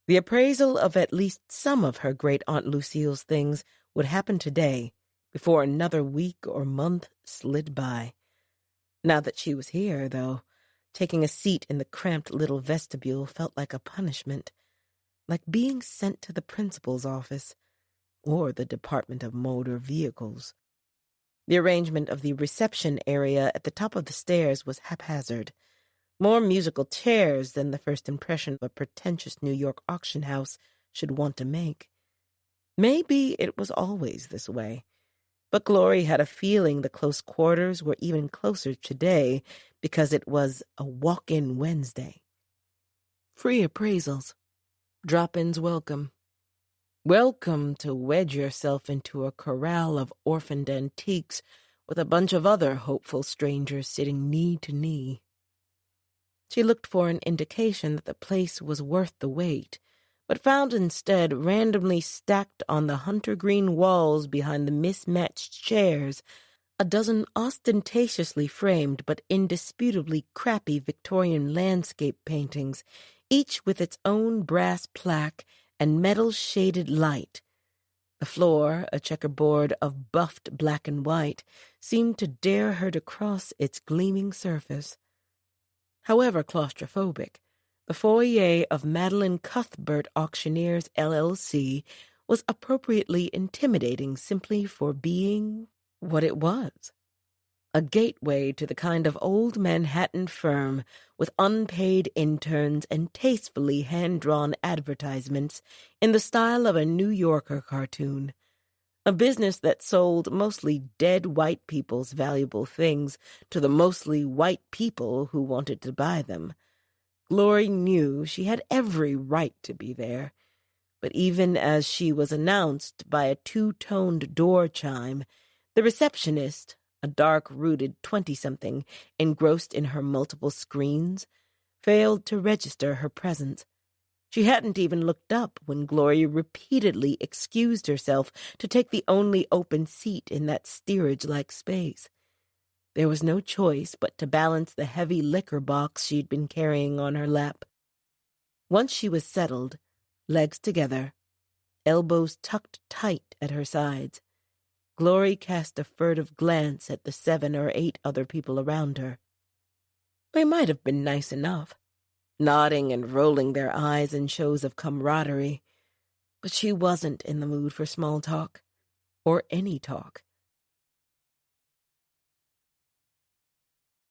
The appraisal of at least some of her great Aunt Lucille's things would happen today, before another week or month slid by. Now that she was here, though, taking a seat in the cramped little vestibule felt like a punishment, like being sent to the principal's office or the Department of Motor Vehicles. The arrangement of the reception area at the top of the stairs was haphazard. More musical chairs than the first impression a pretentious New York auction house should want to make. Maybe it was always this way, but Glory had a feeling the close quarters were even closer today because it was a walk-in Wednesday. Free appraisals. Drop-ins welcome. Welcome to wedge yourself into a corral of orphaned antiques with a bunch of other hopeful strangers sitting knee to knee. She looked for an indication that the place was worth the wait, but found instead randomly stacked on the hunter-green walls behind the mismatched chairs a dozen ostentatiously framed but indisputably crappy Victorian landscape paintings, each with its own brass plaque and metal-shaded light. The floor, a checkerboard of buffed black and white, seemed to dare her to cross its gleaming surface. However claustrophobic, the foyer of Madeline Cuthbert Auctioneers, LLC, was appropriately intimidating simply for being what it was. A gateway to the kind of old Manhattan firm with unpaid interns and tastefully hand-drawn advertisements in the style of a New Yorker cartoon. A business that sold mostly dead white people's valuable things to the mostly white people who wanted to buy them. Glory knew she had every right to be there, but even as she was announced by a two-toned door chime, the receptionist, a dark-rooted 20-something engrossed in her multiple screens, failed to register her presence. She hadn't even looked up when Glory repeatedly excused herself to take the only open seat in that steerage-like space. There was no choice but to balance the heavy liquor box she'd been carrying on her lap. Once she was settled, legs together, elbows tucked tight at her sides, Glory cast a furtive glance at the 7 or 8 other people around her. They might have been nice enough, nodding and rolling their eyes in shows of camaraderie, but she wasn't in the mood for small talk, or any talk.